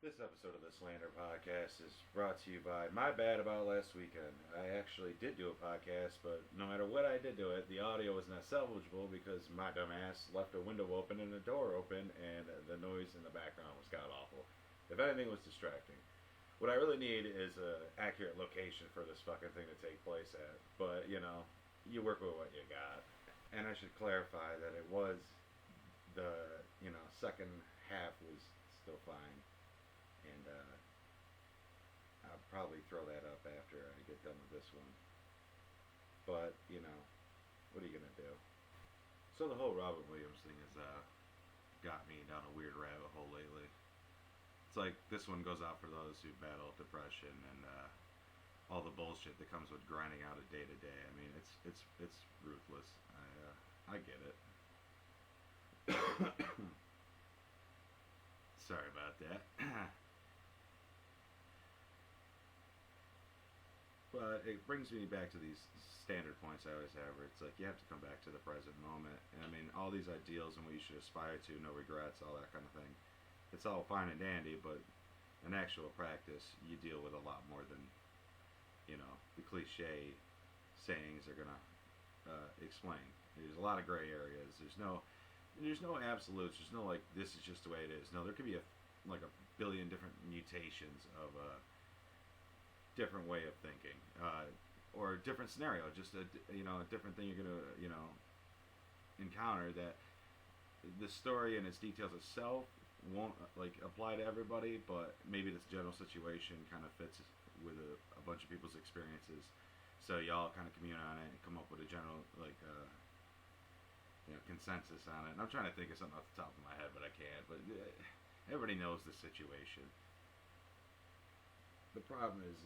This episode of the Slander podcast is brought to you by my bad about last weekend. I actually did do a podcast, but no matter what I did to it, the audio was not salvageable because my dumbass left a window open and a door open, and the noise in the background was god awful. If anything, it was distracting. What I really need is an accurate location for this fucking thing to take place at. But you work with what you got. And I should clarify that it was the second half was still fine. And I'll probably throw that up after I get done with this one. But, what are you going to do? So the whole Robin Williams thing has got me down a weird rabbit hole lately. It's like this one goes out for those who battle depression and all the bullshit that comes with grinding out a day to day. I mean, it's ruthless. I get it. Sorry about that. But it brings me back to these standard points I always have, where it's like you have to come back to the present moment. And I mean, all these ideals and what you should aspire to, no regrets, all that kind of thing. It's all fine and dandy, but in actual practice, you deal with a lot more than, the cliche sayings are gonna explain. There's a lot of gray areas. There's no absolutes. There's no like this is just the way it is. No, there could be a billion different mutations of a different way of thinking, or a different scenario. Just a different thing you're gonna encounter that the story and its details itself won't apply to everybody, but maybe this general situation kind of fits with a bunch of people's experiences. So y'all kind of commune on it and come up with a general consensus on it. And I'm trying to think of something off the top of my head, but I can't. But everybody knows the situation. The problem is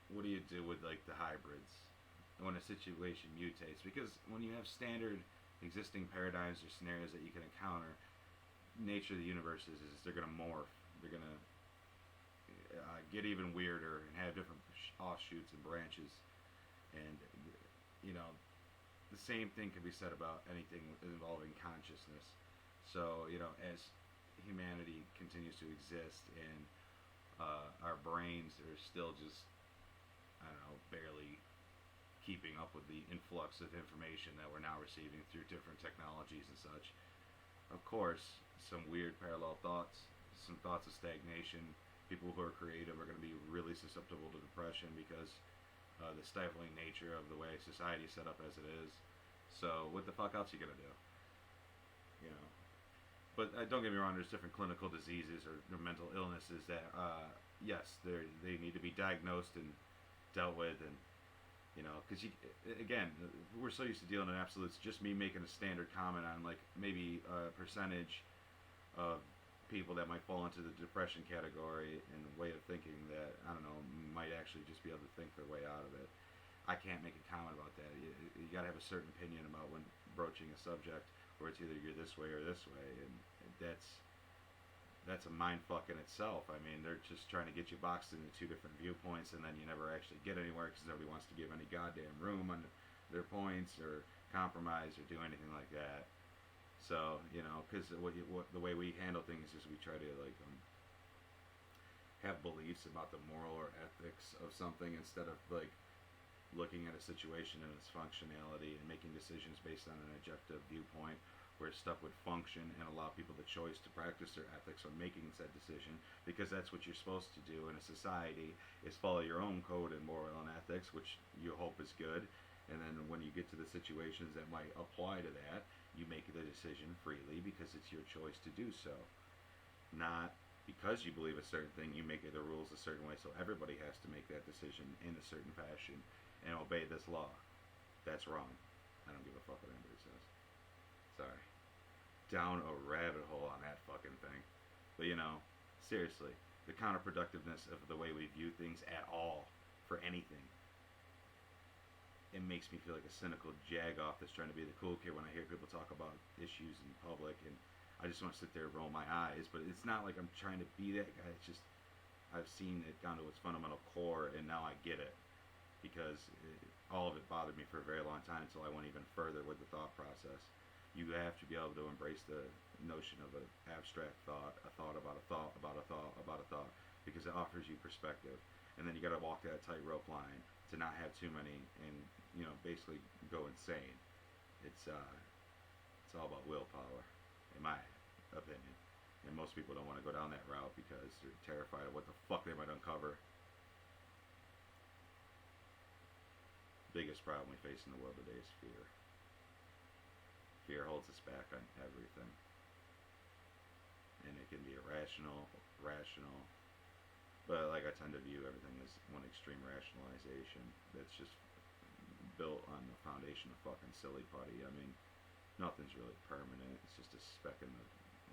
what do you do with the hybrids when a situation mutates? Because when you have standard existing paradigms or scenarios that you can encounter, nature of the universe is they're going to morph. They're going to get even weirder and have different offshoots and branches. And the same thing can be said about anything involving consciousness. So as humanity continues to exist and our brains are still just, barely keeping up with the influx of information that we're now receiving through different technologies and such. Of course, some weird parallel thoughts, some thoughts of stagnation. People who are creative are going to be really susceptible to depression because the stifling nature of the way society is set up as it is. So what the fuck else are you going to do? But don't get me wrong, there's different clinical diseases or mental illnesses that, yes, they need to be diagnosed and dealt with. And, because again, we're so used to dealing in absolutes. Just me making a standard comment on, maybe a percentage of people that might fall into the depression category and way of thinking that, I don't know, might actually just be able to think their way out of it. I can't make a comment about that. You got to have a certain opinion about when broaching a subject where it's either you're this way or this way, and that's a mind fuck in itself. I mean, they're just trying to get you boxed into two different viewpoints, and then you never actually get anywhere because nobody wants to give any goddamn room on their points or compromise or do anything like that. So because the way we handle things is we try to have beliefs about the moral or ethics of something instead of looking at a situation and its functionality and making decisions based on an objective viewpoint where stuff would function and allow people the choice to practice their ethics on making said decision, because that's what you're supposed to do in a society, is follow your own code and moral and ethics, which you hope is good. And then when you get to the situations that might apply to that, you make the decision freely because it's your choice to do so. Not because you believe a certain thing, you make the rules a certain way, so everybody has to make that decision in a certain fashion and obey this law. That's wrong. I don't give a fuck what anybody says. Sorry. Down a rabbit hole on that fucking thing. But seriously, the counterproductiveness of the way we view things at all for anything. It makes me feel like a cynical jagoff that's trying to be the cool kid when I hear people talk about issues in public, and I just want to sit there and roll my eyes. But it's not like I'm trying to be that guy. It's just I've seen it down to its fundamental core, and now I get it. Because all of it bothered me for a very long time until I went even further with the thought process. You have to be able to embrace the notion of an abstract thought, a thought about a thought about a thought about a thought. it offers you perspective, and then you got to walk that tightrope line to not have too many and basically go insane. It's all about willpower, in my opinion. And most people don't want to go down that route because they're terrified of what the fuck they might uncover. Biggest problem we face in the world today is fear. Fear holds us back on everything. And it can be irrational, rational, but like I tend to view everything as one extreme rationalization that's just built on the foundation of fucking silly putty. I mean, nothing's really permanent. It's just a speck in the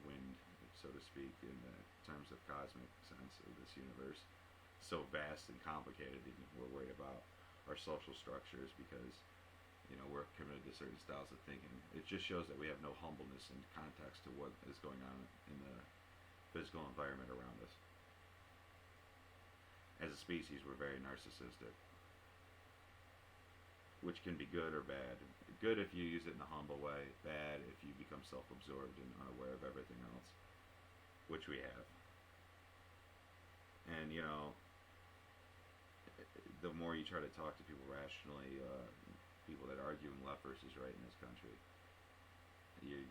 wind, so to speak, in the terms of cosmic sense of this universe. So vast and complicated, even we're worried about our social structures because we're committed to certain styles of thinking. It just shows that we have no humbleness and context to what is going on in the physical environment around us. As a species, we're very narcissistic, which can be good or bad. Good if you use it in a humble way, bad if you become self-absorbed and unaware of everything else, which we have. And the more you try to talk to people rationally, people that are arguing left versus right in this country, it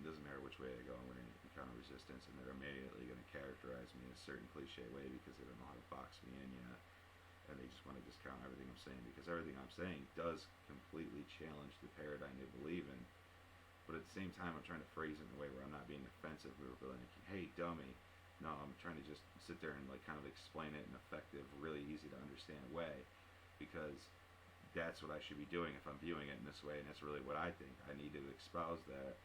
doesn't matter which way they go, we're going to encounter resistance, and they're immediately going to characterize me in a certain cliche way because they don't know how to box me in yet, and they just want to discount everything I'm saying because everything I'm saying does completely challenge the paradigm they believe in. But at the same time, I'm trying to phrase it in a way where I'm not being offensive. We're like, hey, dummy. No, I'm trying to just sit there and kind of explain it in an effective, really easy to understand way, because that's what I should be doing if I'm viewing it in this way, and that's really what I think. I need to espouse that.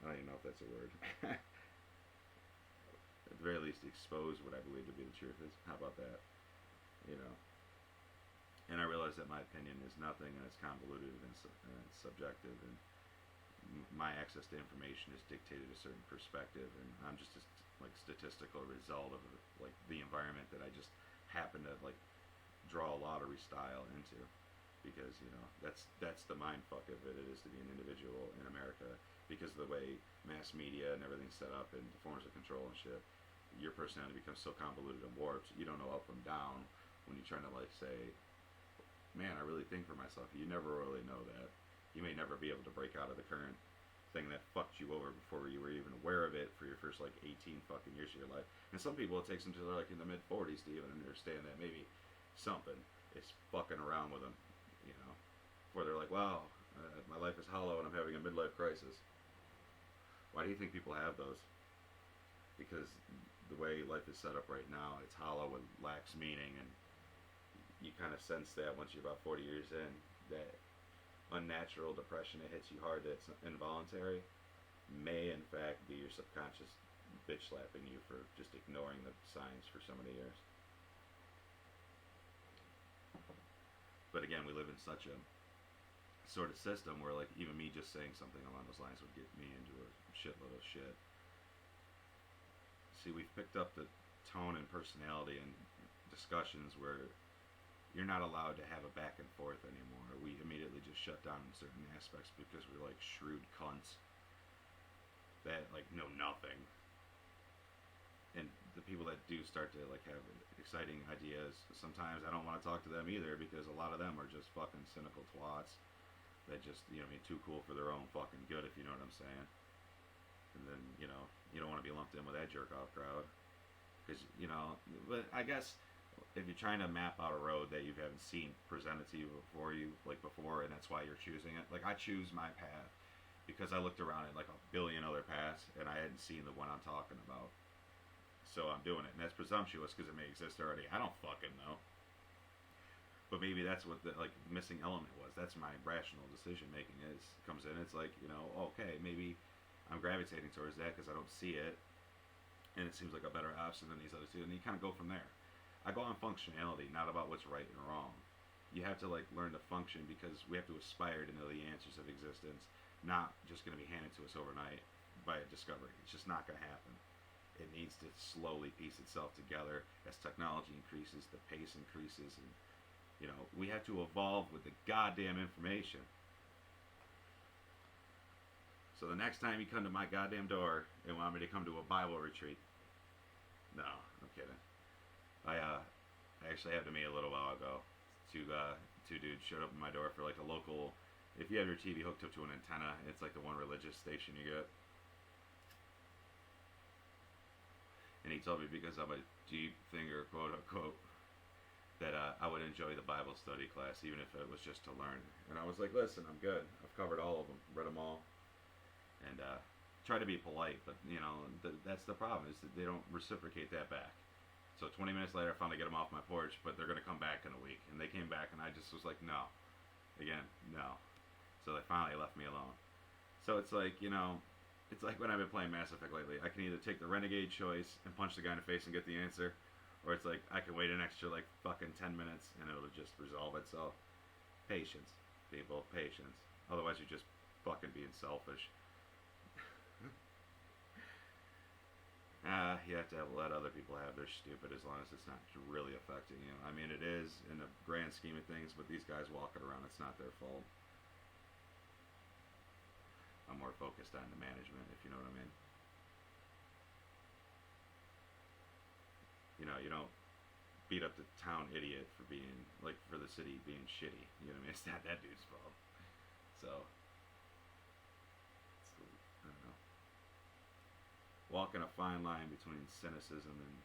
I don't even know if that's a word. At the very least, expose what I believe to be the truth is. How about that? And I realize that my opinion is nothing, and it's convoluted, and it's subjective, and my access to information is dictated a certain perspective, and I'm just a statistical result of the environment that I just happen to draw a lottery style into, because that's the mind fuck of it. It is to be an individual in America because of the way mass media and everything's set up and the forms of control and shit. Your personality becomes so convoluted and warped. You don't know up from down when you're trying to say, man, I really think for myself. You never really know that. You may never be able to break out of the current thing that fucked you over before you were even aware of it for your first 18 fucking years of your life. And some people, it takes them to in the mid 40s to even understand that maybe something is fucking around with them, where they're like, wow, my life is hollow and I'm having a midlife crisis. Why do you think people have those? Because the way life is set up right now, it's hollow and lacks meaning, and you kind of sense that once you're about 40 years in, that unnatural depression that hits you hard that's involuntary may in fact be your subconscious bitch slapping you for just ignoring the signs for so many years. But again, we live in such a sort of system where even me just saying something along those lines would get me into a shitload of shit. See, we've picked up the tone and personality in discussions where you're not allowed to have a back and forth anymore. We immediately just shut down in certain aspects because we're shrewd cunts that know nothing. And the people that do start to have exciting ideas, sometimes I don't want to talk to them either because a lot of them are just fucking cynical twats that just be too cool for their own fucking good, if you know what I'm saying. And then you don't want to be lumped in with that jerk off crowd because but I guess if you're trying to map out a road that you haven't seen presented to you before, and that's why you're choosing it. I choose my path because I looked around at a billion other paths and I hadn't seen the one I'm talking about. So I'm doing it, and that's presumptuous because it may exist already. I don't fucking know. But maybe that's what the missing element was. That's my rational decision making comes in. It's okay, maybe I'm gravitating towards that because I don't see it, and it seems like a better option than these other two, and you kind of go from there. I go on functionality, not about what's right and wrong. You have to learn to function because we have to aspire to know the answers of existence, not just going to be handed to us overnight by a discovery. It's just not going to happen. It needs to slowly piece itself together as technology increases, the pace increases, and we have to evolve with the goddamn information. So the next time you come to my goddamn door and want me to come to a Bible retreat, No, I'm kidding. I actually had to meet a little while ago. Two dudes showed up at my door for like a local. If you have your TV hooked up to an antenna, it's like the one religious station you get. And he told me because I'm a deep thinker, quote unquote, that I would enjoy the Bible study class even if it was just to learn. And I was like, listen, I'm good. I've covered all of them, read them all, and try to be polite. But you know, that's the problem is that they don't reciprocate that back. So 20 minutes later, I finally get them off my porch, but they're gonna come back in a week. And they came back, and I just was like, no, again, no. So they finally left me alone. So it's like, you know, it's like when I've been playing Mass Effect lately. I can either take the Renegade choice and punch the guy in the face and get the answer, or it's like I can wait an extra like fucking 10 minutes and it'll just resolve itself. Patience, people, patience. Otherwise you're just fucking being selfish. You have to let other people have their stupid as long as it's not really affecting you. I mean, it is in the grand scheme of things, but these guys walking around, it's not their fault. I'm more focused on the management, if you know what I mean. You know, you don't beat up the town idiot for being, like, for the city being shitty. You know what I mean? It's not that dude's fault. So, I don't know. Walking a fine line between cynicism and,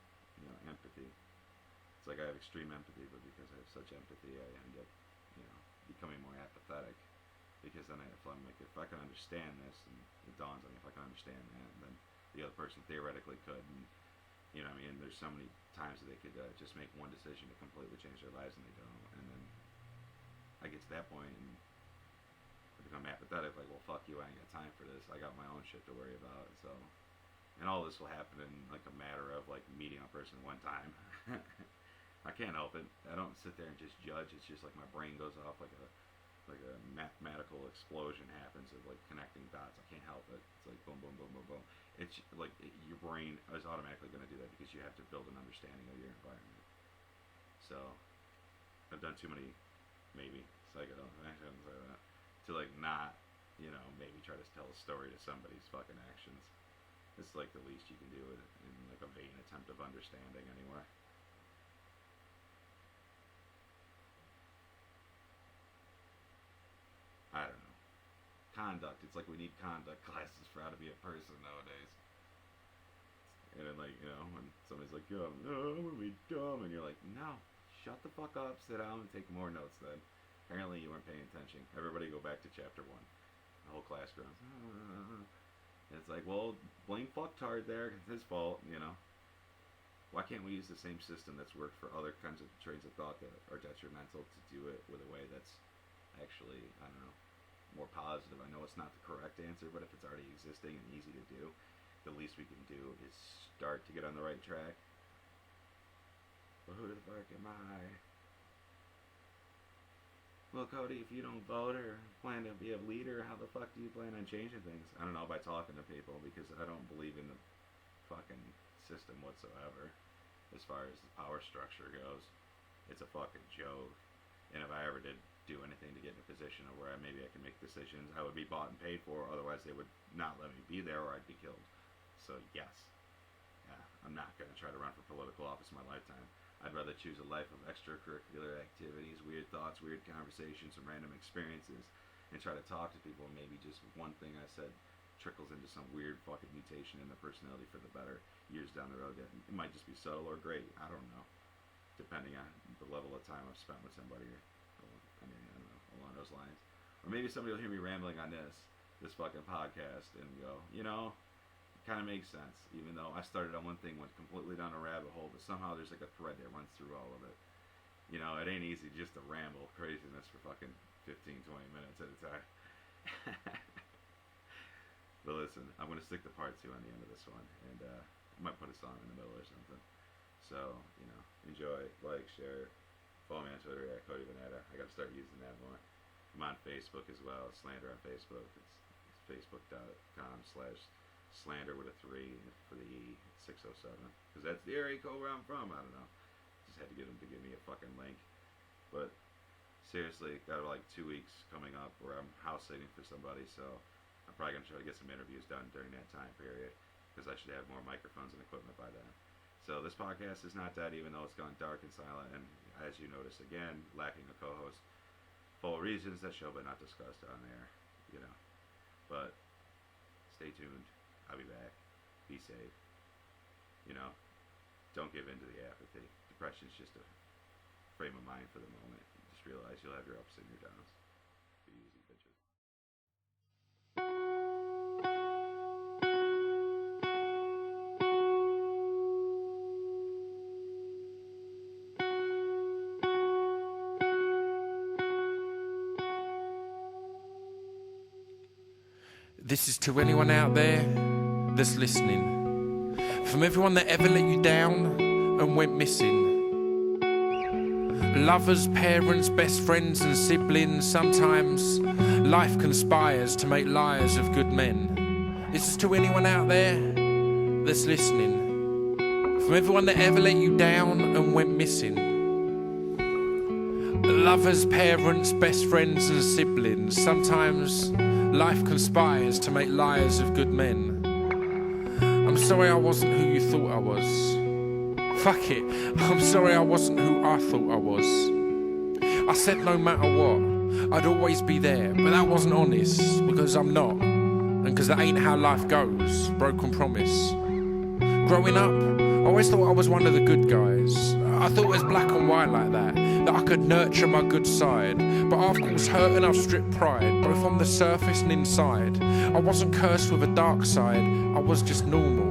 you know, empathy. It's like I have extreme empathy, but because I have such empathy, I end up, you know, becoming more apathetic. Because then if I'm like, if I can understand this, and it dawns on me, if I can understand that, then the other person theoretically could. And, you know what I mean? There's so many times that they could just make one decision to completely change their lives, and they don't. And then I get to that point, and I become apathetic, like, well, fuck you, I ain't got time for this. I got my own shit to worry about. So, and all this will happen in like a matter of like meeting a person one time. I can't help it. I don't sit there and just judge. It's just like my brain goes off like a mathematical explosion happens of like connecting dots. I can't help it. It's like boom, boom, boom, boom, boom. It's like your brain is automatically going to do that because you have to build an understanding of your environment. So I've done too many, maybe psychoanalysis to like not, you know, maybe try to tell a story to somebody's fucking actions. It's like the least you can do in like a vain attempt of understanding anyway. I don't know. Conduct. It's like we need conduct classes for how to be a person nowadays. And then, like, you know, when somebody's like, yo, no, I'm gonna be dumb. And you're like, no, shut the fuck up, sit down, and take more notes then. Apparently you weren't paying attention. Everybody go back to chapter 1. The whole class goes, and it's like, well, blame fucktard there. It's his fault, you know. Why can't we use the same system that's worked for other kinds of trains of thought that are detrimental to do it with a way that's actually, I don't know, more positive? I know it's not the correct answer, but if it's already existing and easy to do, the least we can do is start to get on the right track. But who the fuck am I? Well, Cody, if you don't vote or plan to be a leader, how the fuck do you plan on changing things? I don't know, by talking to people, because I don't believe in the fucking system whatsoever as far as the power structure goes. It's a fucking joke. And if I ever did do anything to get in a position of where maybe I can make decisions, I would be bought and paid for, otherwise they would not let me be there or I'd be killed. So yes, yeah, I'm not going to try to run for political office in my lifetime. I'd rather choose a life of extracurricular activities, weird thoughts, weird conversations, and random experiences, and try to talk to people, and maybe just one thing I said trickles into some weird fucking mutation in their personality for the better years down the road. It might just be subtle or great, I don't know, depending on the level of time I've spent with somebody, or, I don't know, along those lines. Or maybe somebody will hear me rambling on this fucking podcast and go, you know, kind of makes sense, even though I started on one thing, went completely down a rabbit hole, but somehow there's like a thread that runs through all of it. You know, it ain't easy just to ramble craziness for fucking 15, 20 minutes at a time. But listen, I'm going to stick to part 2 on the end of this one, and I might put a song in the middle or something. So, you know, enjoy, like, share, follow me on Twitter at Cody Veneta. I got to start using that more. I'm on Facebook as well, Slander on Facebook. It's facebook.com/Slander with a 3 for the E, 607. Because that's the area code where I'm from. I don't know. Just had to get them to give me a fucking link. But seriously, got like 2 weeks coming up where I'm house sitting for somebody. So I'm probably going to try to get some interviews done during that time period. Because I should have more microphones and equipment by then. So this podcast is not that, even though it's gone dark and silent, and as you notice, again, lacking a co-host. For reasons that shall but not discussed on air, you know. But stay tuned. I'll be back. Be safe. You know, don't give in to the apathy. Depression's just a frame of mind for the moment. Just realize you'll have your ups and your downs. Be easy, bitches. This is to anyone out there that's listening. From everyone that ever let you down and went missing. Lovers, parents, best friends and siblings. Sometimes life conspires to make liars of good men. This is to anyone out there that's listening. From everyone that ever let you down and went missing. Lovers, parents, best friends and siblings. Sometimes life conspires to make liars of good men. I'm sorry I wasn't who you thought I was. Fuck it, I'm sorry I wasn't who I thought I was. I said no matter what, I'd always be there, but that wasn't honest, because I'm not, and because that ain't how life goes. Broken promise. Growing up, I always thought I was one of the good guys. I thought it was black and white like that I could nurture my good side. But after all was hurt and I've stripped pride, both on the surface and inside. I wasn't cursed with a dark side, I was just normal.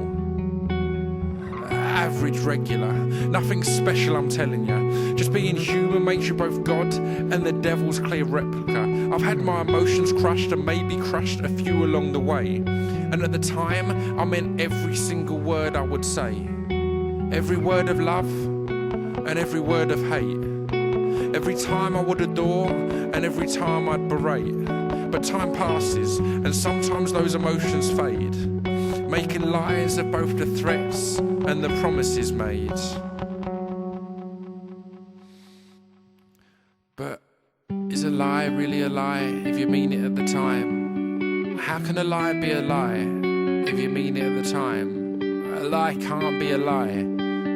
Average, regular, nothing special, I'm telling ya. Just being human makes you both God and the devil's clear replica. I've had my emotions crushed and maybe crushed a few along the way. And at the time, I meant every single word I would say. Every word of love and every word of hate. Every time I would adore and every time I'd berate. But time passes and sometimes those emotions fade, making lies of both the threats and the promises made. But is a lie really a lie if you mean it at the time? How can a lie be a lie if you mean it at the time? A lie can't be a lie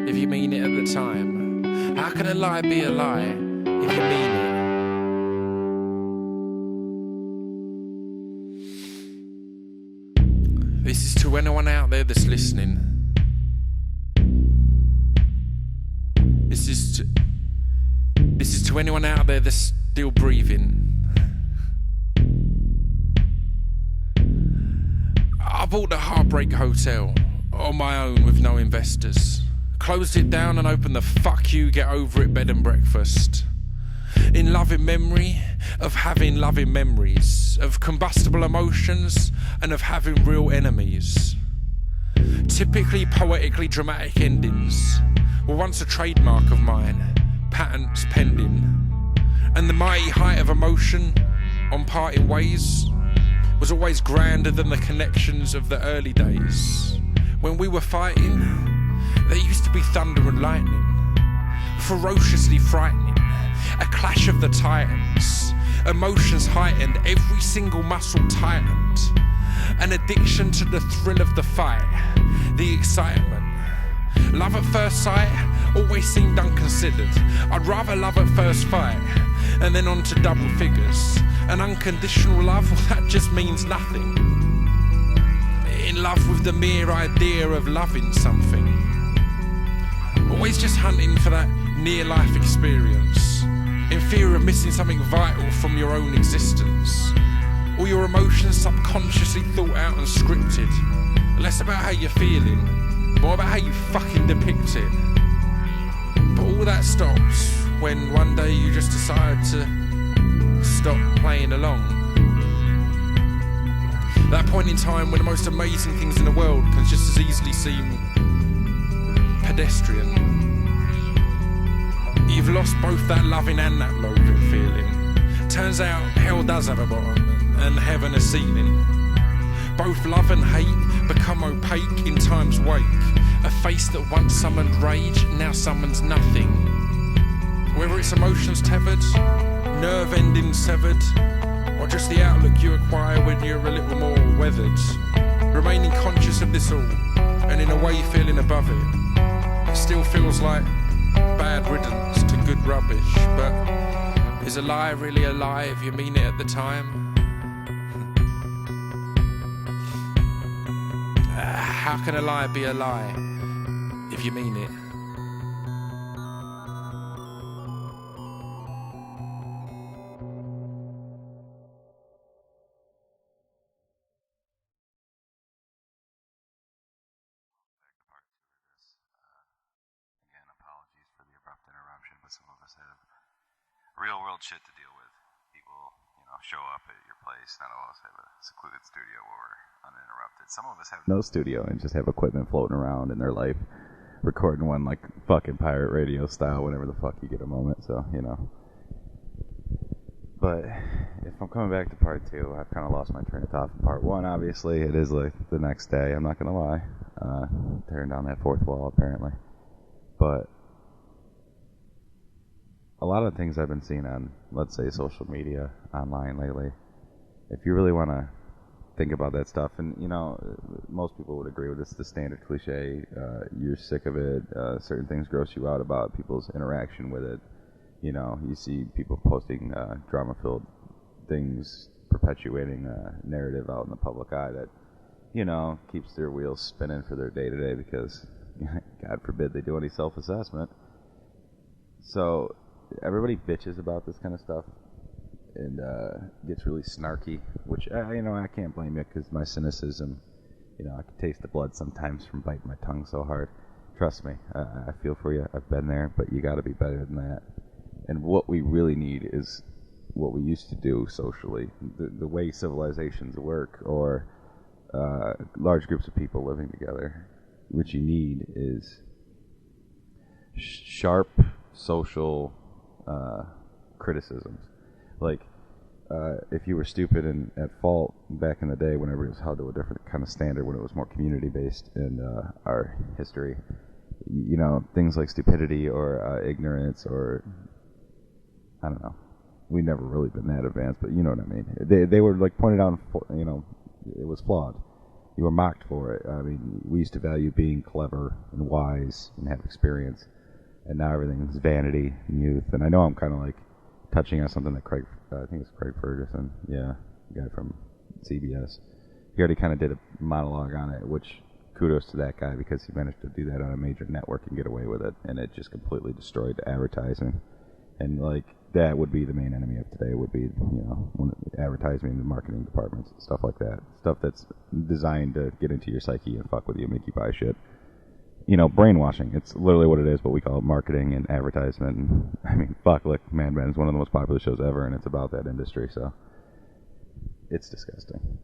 if you mean it at the time. How can a lie be a lie if you mean it? This is to anyone out there that's listening. This is to anyone out there that's still breathing. I bought the Heartbreak Hotel on my own with no investors. Closed it down and opened the fuck you, get over it bed and breakfast. In loving memory of having loving memories, of combustible emotions and of having real enemies. Typically poetically dramatic endings were once a trademark of mine, patents pending. And the mighty height of emotion on parting ways was always grander than the connections of the early days. When we were fighting, there used to be thunder and lightning, ferociously frightening, a clash of the titans, emotions heightened, every single muscle tightened, an addiction to the thrill of the fight, the excitement. Love at first sight always seemed unconsidered. I'd rather love at first fight and then on to double figures. An unconditional love, well, that just means nothing. In love with the mere idea of loving something. Always just hunting for that near-life experience, in fear of missing something vital from your own existence. All your emotions subconsciously thought out and scripted. Less about how you're feeling, more about how you fucking depict it. But all that stops when one day you just decide to stop playing along. That point in time when the most amazing things in the world can just as easily seem pedestrian. You've lost both that loving and that loathing feeling. Turns out hell does have a bottom and heaven a ceiling. Both love and hate become opaque in time's wake. A face that once summoned rage now summons nothing. Whether it's emotions tethered, nerve endings severed, or just the outlook you acquire when you're a little more weathered. Remaining conscious of this all, and in a way feeling above it. still feels like bad riddance to good rubbish. But is a lie really a lie if you mean it at the time? How can a lie be a lie if you mean it? Again, apologies for the abrupt interruption, but some of us have real world shit to deal with. People, show up at your place. None of us have a secluded studio where we're uninterrupted. Some of us have no studio and just have equipment floating around in their life, recording one like fucking pirate radio style whenever the fuck you get a moment. So, But if I'm coming back to part 2, I've kind of lost my train of thought from part 1. Obviously, it is like the next day. I'm not gonna lie, tearing down that fourth wall apparently. But a lot of things I've been seeing on, let's say, social media, online lately, if you really want to think about that stuff, and, most people would agree with this, the standard cliche, you're sick of it, certain things gross you out about people's interaction with it. You see people posting drama-filled things, perpetuating a narrative out in the public eye that, keeps their wheels spinning for their day-to-day because, God forbid, they do any self-assessment. So everybody bitches about this kind of stuff and gets really snarky, which, I can't blame it because my cynicism, I can taste the blood sometimes from biting my tongue so hard. Trust me, I feel for you. I've been there, but you got to be better than that. And what we really need is what we used to do socially, the way civilizations work, or large groups of people living together. What you need is sharp social criticisms. Like, if you were stupid and at fault back in the day, whenever it was held to a different kind of standard, when it was more community-based in our history, things like stupidity or ignorance or, I don't know. We've never really been that advanced, but you know what I mean. They were like pointed out, it was flawed. You were mocked for it. I mean, we used to value being clever and wise and have experience, and now everything's vanity and youth. And I know I'm kind of like touching on something that I think it's Craig Ferguson, the guy from CBS. He already kind of did a monologue on it, which kudos to that guy because he managed to do that on a major network and get away with it, and it just completely destroyed advertising. And like that would be the main enemy of today. Would be advertising, the marketing departments, stuff like that. Stuff that's designed to get into your psyche and fuck with you, make you buy shit. Brainwashing. It's literally what it is, but we call it marketing and advertisement. And, I mean, fuck, look, Mad Men is one of the most popular shows ever, and it's about that industry, so it's disgusting.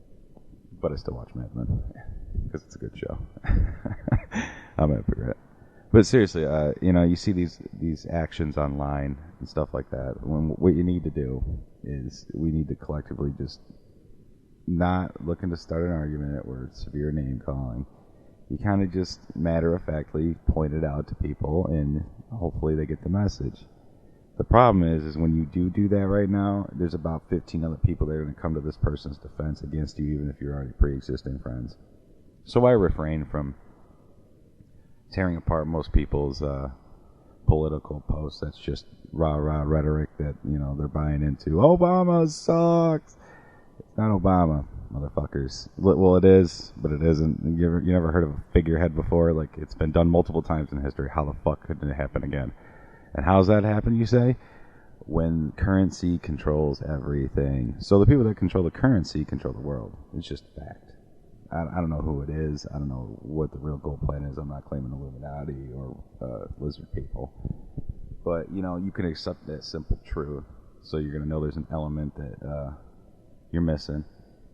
But I still watch Mad Men because it's a good show. I'm happy with it. But seriously, you see these actions online and stuff like that. What you need to do is we need to collectively just not looking to start an argument or severe name calling. You kind of just matter-of-factly point it out to people, and hopefully they get the message. The problem is when you do that right now, there's about 15 other people that are going to come to this person's defense against you, even if you're already pre-existing friends. So I refrain from tearing apart most people's political posts. That's just rah-rah rhetoric that, they're buying into. Obama sucks! It's not Obama, motherfuckers. Well, it is, but it isn't. You never heard of a figurehead before? Like, it's been done multiple times in history. How the fuck could it happen again? And how's that happen, you say? When currency controls everything. So the people that control the currency control the world. It's just fact. I don't know who it is. I don't know what the real gold plan is. I'm not claiming Illuminati or lizard people. But, you can accept that simple truth. So you're going to know there's an element that you're missing.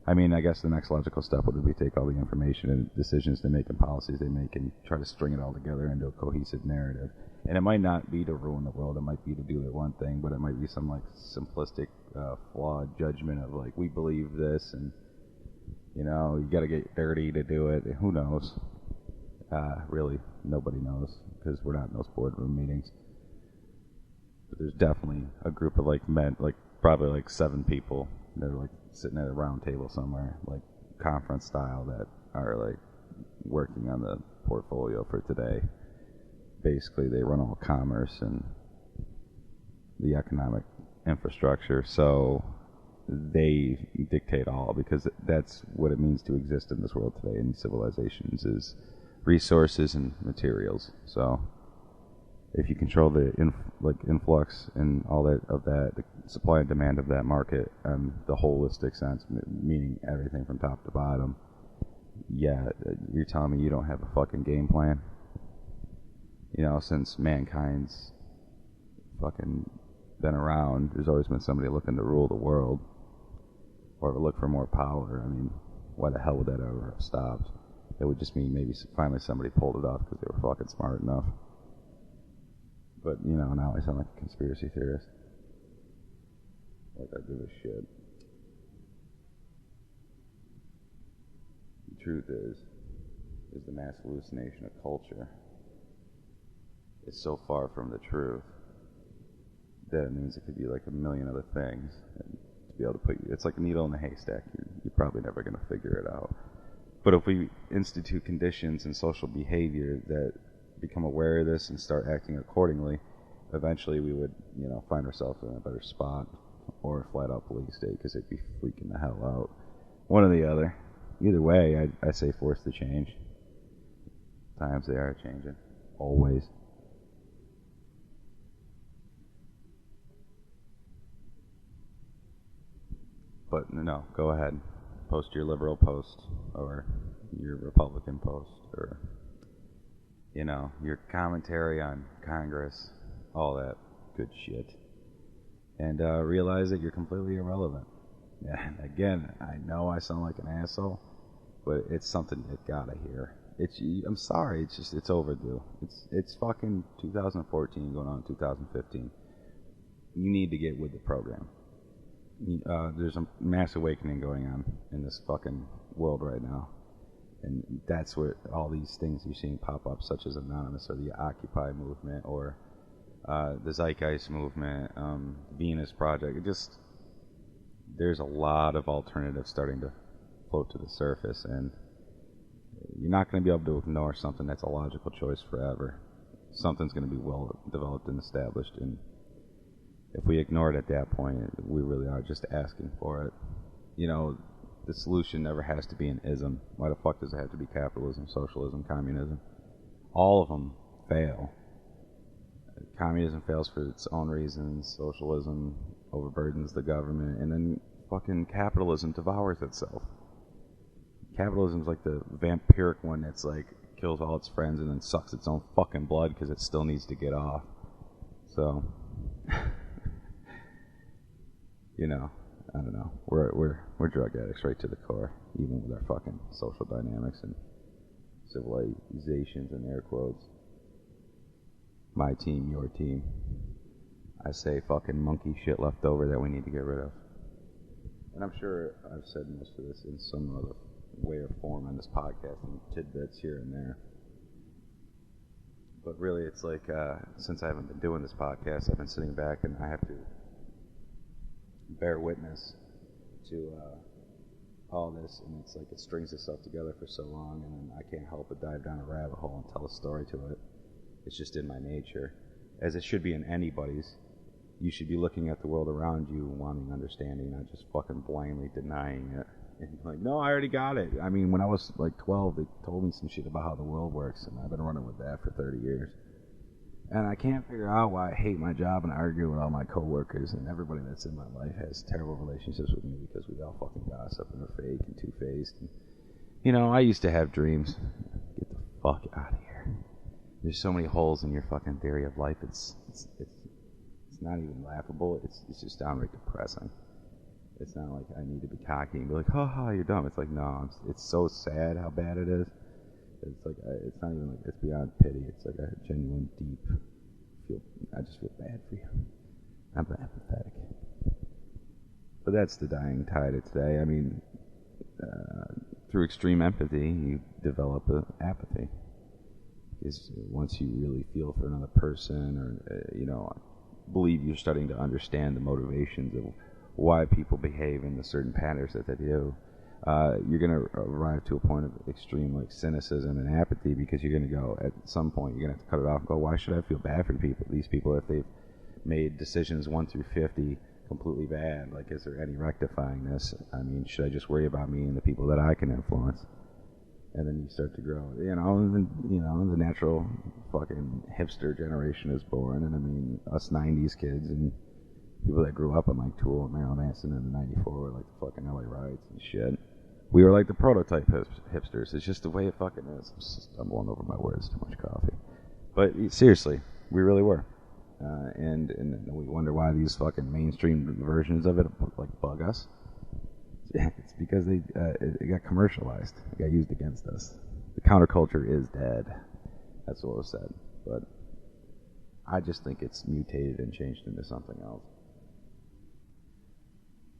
I mean, I guess the next logical step would be take all the information and decisions they make and policies they make and try to string it all together into a cohesive narrative. And it might not be to ruin the world. It might be to do their one thing, but it might be some, like, simplistic, flawed judgment of, like, we believe this, and, you got to get dirty to do it. Who knows? Really, nobody knows, because we're not in those boardroom meetings. But there's definitely a group of, like, men, like, probably, like, 7 people that are, like, sitting at a round table somewhere, like, conference style, that are, like, working on the portfolio for today. basically they run all commerce and the economic infrastructure, so they dictate all, because that's what it means to exist in this world today in these civilizations, is resources and materials. So if you control the influx and all that of that, the supply and demand of that market, the holistic sense, meaning everything from top to bottom, yeah, you're telling me you don't have a fucking game plan? You know, since mankind's fucking been around, there's always been somebody looking to rule the world or to look for more power. I mean, why the hell would that ever have stopped? It would just mean maybe finally somebody pulled it off because they were fucking smart enough. But, you know, now I sound like a conspiracy theorist. Like I give a shit. The truth is the mass hallucination of culture is so far from the truth that it means it could be like a million other things. And to be able to put you, it's like a needle in a haystack. You're probably never going to figure it out. But if we institute conditions and social behavior that become aware of this and start acting accordingly, eventually we would, you know, find ourselves in a better spot, or a flat out police state, because it'd be freaking the hell out. One or the other. Either way, I say force the change. Times they are changing. Always. But no, go ahead. Post your liberal post, or your Republican post, or, you know, your commentary on Congress, all that good shit. And realize that you're completely irrelevant. And again, I know I sound like an asshole, but it's something you gotta hear. I'm sorry, it's overdue. It's fucking 2014 going on 2015. You need to get with the program. There's a mass awakening going on in this fucking world right now, and that's where all these things you're seeing pop up, such as Anonymous or the Occupy movement or the Zeitgeist movement, Venus Project. There's a lot of alternatives starting to float to the surface, and you're not going to be able to ignore something that's a logical choice forever. Something's going to be well developed and established, and if we ignore it at that point, we really are just asking for it. You know, the solution never has to be an ism. Why the fuck does it have to be capitalism, socialism, communism? All of them fail. Communism fails for its own reasons. Socialism overburdens the government, and then fucking capitalism devours itself. Capitalism's like the vampiric one that's like kills all its friends and then sucks its own fucking blood because it still needs to get off. So, you know, I don't know. We're drug addicts right to the core, even with our fucking social dynamics and civilizations and air quotes. My team, your team. I say fucking monkey shit left over that we need to get rid of. And I'm sure I've said most of this in some other way or form on this podcast, and tidbits here and there. But really, it's like, since I haven't been doing this podcast, I've been sitting back and I have to bear witness to all this, and it's like it strings itself together for so long, and then I can't help but dive down a rabbit hole and tell a story to it. It's just in my nature, as it should be in anybody's. You should be looking at the world around you, wanting understanding, not just fucking blindly denying it. And like, no, I already got it. I mean, when I was like 12, they told me some shit about how the world works, and I've been running with that for 30 years. And I can't figure out why I hate my job and argue with all my coworkers, and everybody that's in my life has terrible relationships with me because we all fucking gossip and are fake and two-faced. And, you know, I used to have dreams. Get the fuck out of here. There's so many holes in your fucking theory of life. It's not even laughable. It's just downright depressing. It's not like I need to be cocky and be like, ha, you're dumb. It's like, no, it's so sad how bad it is. It's like, it's not even like, it's beyond pity. It's like a genuine, deep I just feel bad for you. I'm empathetic. But that's the dying tide of today. I mean, through extreme empathy, you develop apathy. Because once you really feel for another person, or, you know, believe you're starting to understand the motivations of why people behave in the certain patterns that they do, you're going to arrive to a point of extreme like cynicism and apathy, because you're going to go, at some point, you're going to have to cut it off and go, why should I feel bad for these people if they've made decisions 1 through 50 completely bad? Like, is there any rectifying this? I mean, should I just worry about me and the people that I can influence? And then you start to grow, and the natural fucking hipster generation is born, and I mean, us 90s kids and people that grew up on like Tool and Marilyn Manson in the 94 were like the fucking LA riots and shit. We were like the prototype hipsters. It's just the way it fucking is. I'm stumbling over my words, too much coffee. But seriously, we really were. And we wonder why these fucking mainstream versions of it like bug us. It's because it got commercialized. It got used against us. The counterculture is dead. That's what was said. But I just think it's mutated and changed into something else.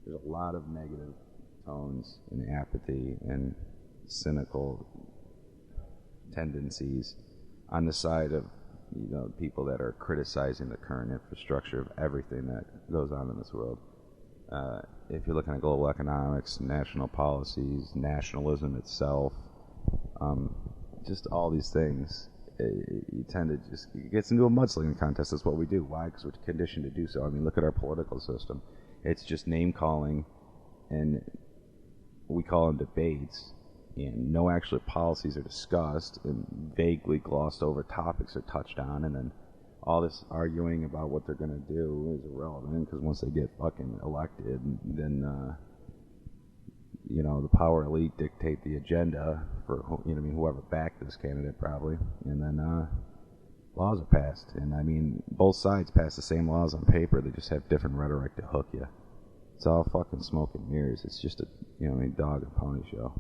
There's a lot of negative tones and apathy and cynical tendencies on the side of people that are criticizing the current infrastructure of everything that goes on in this world. If you're looking at global economics, national policies, nationalism itself, just all these things, you tend to just, it gets into a mudslinging contest. That's what we do. Why? Because we're conditioned to do so. I mean, look at our political system. It's just name-calling, and we call them debates, and no actual policies are discussed, and vaguely glossed over topics are touched on, and then all this arguing about what they're going to do is irrelevant, because once they get fucking elected, then the power elite dictate the agenda for whoever backed this candidate probably, and then laws are passed. And I mean, both sides pass the same laws on paper, they just have different rhetoric to hook you. It's all fucking smoke and mirrors. It's just a dog and pony show.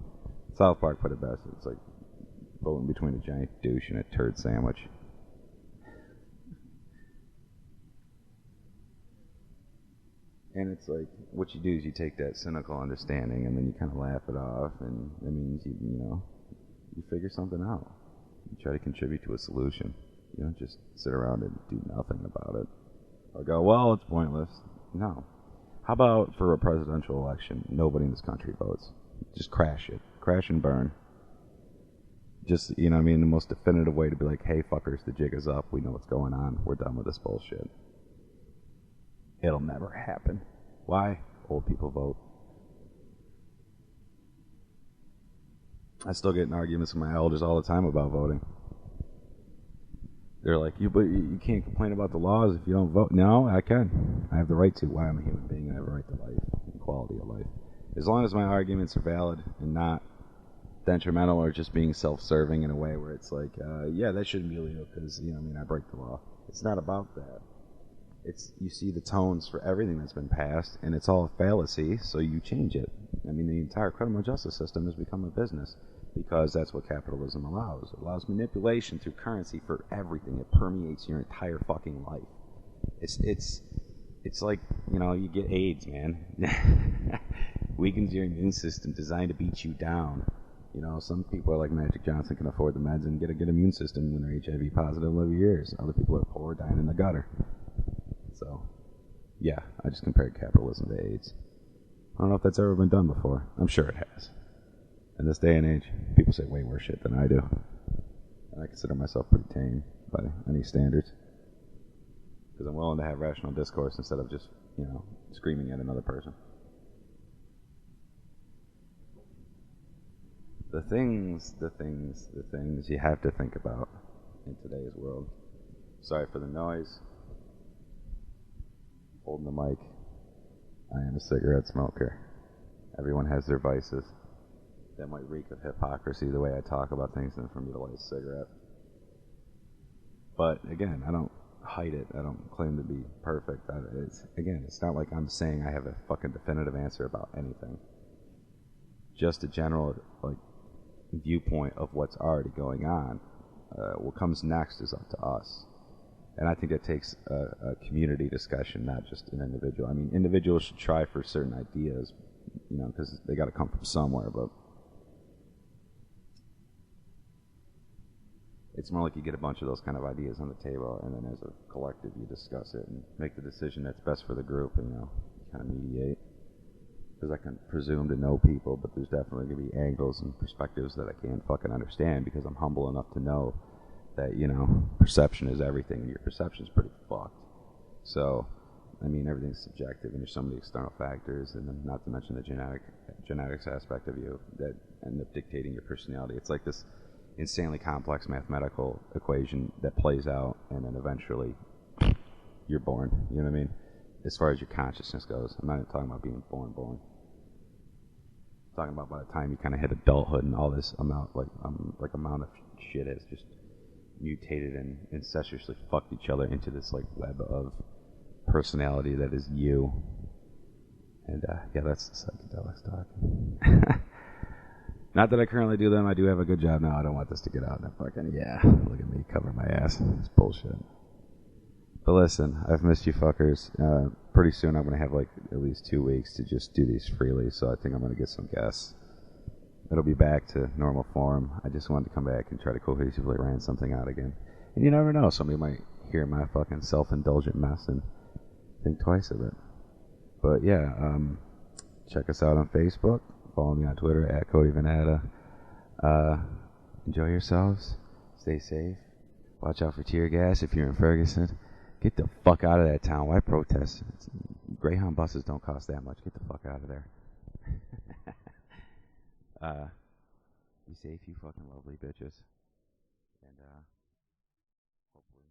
South Park put it best. It's like voting between a giant douche and a turd sandwich. And it's like, what you do is you take that cynical understanding and then you kind of laugh it off, and that means you figure something out. You try to contribute to a solution. You don't just sit around and do nothing about it. Or go, well, it's pointless. No. How about for a presidential election, nobody in this country votes? Just crash it. Crash and burn. Just, the most definitive way to be like, hey, fuckers, the jig is up. We know what's going on. We're done with this bullshit. It'll never happen. Why? Old people vote. I still get in arguments with my elders all the time about voting. They're like, but you can't complain about the laws if you don't vote. No, I can. I have the right to. Why? I'm a human being and I have a right to life and quality of life. As long as my arguments are valid and not detrimental or just being self-serving in a way where it's like, that shouldn't be illegal because, I break the law. It's not about that. You see the tones for everything that's been passed, and it's all a fallacy, so you change it. I mean, the entire criminal justice system has become a business because that's what capitalism allows. It allows manipulation through currency for everything. It permeates your entire fucking life. It's like, you get AIDS, man. Weakens your immune system, designed to beat you down. Some people are like Magic Johnson, can afford the meds and get a good immune system when they're HIV positive, live years. Other people are poor, dying in the gutter. So, yeah, I just compared capitalism to AIDS. I don't know if that's ever been done before. I'm sure it has. In this day and age, people say way worse shit than I do. And I consider myself pretty tame by any standards. Because I'm willing to have rational discourse instead of just, screaming at another person. The things you have to think about in today's world. Sorry for the noise. Holding the mic. I am a cigarette smoker. Everyone has their vices. That might reek of hypocrisy, the way I talk about things, than for me to light a cigarette. But again, I don't hide it. I don't claim to be perfect. It's not like I'm saying I have a fucking definitive answer about anything. Just a general viewpoint of what's already going on. What comes next is up to us. And I think that takes a community discussion, not just an individual. I mean, individuals should try for certain ideas, because they got to come from somewhere. But it's more like you get a bunch of those kind of ideas on the table, and then as a collective, you discuss it and make the decision that's best for the group, and kind of mediate. because I can presume to know people, but there's definitely going to be angles and perspectives that I can't fucking understand because I'm humble enough to know that, you know, perception is everything, and your perception's pretty fucked. So, I mean, everything's subjective, and there's so many external factors, and then not to mention the genetics aspect of you that end up dictating your personality. It's like this insanely complex mathematical equation that plays out, and then eventually you're born. You know what I mean? As far as your consciousness goes, I'm not even talking about being born. I'm talking about by the time you kind of hit adulthood and all this amount of shit has just mutated and incestuously fucked each other into this like web of personality that is you. And yeah, that's the psychedelics talk. Not that I currently do them. I do have a good job now. I don't want this to get out. And fucking yeah, look at me covering my ass. It's bullshit. But listen, I've missed you fuckers. Pretty soon I'm going to have like at least 2 weeks to just do these freely, so I think I'm going to get some guests. It'll be back to normal form. I just wanted to come back and try to cohesively ran something out again. And you never know, somebody might hear my fucking self-indulgent mess and think twice of it. But yeah, check us out on Facebook. Follow me on Twitter at Cody Venata. Enjoy yourselves. Stay safe. Watch out for tear gas if you're in Ferguson. Get the fuck out of that town. Why protest? Greyhound buses don't cost that much. Get the fuck out of there. Be safe, you fucking lovely bitches. And hopefully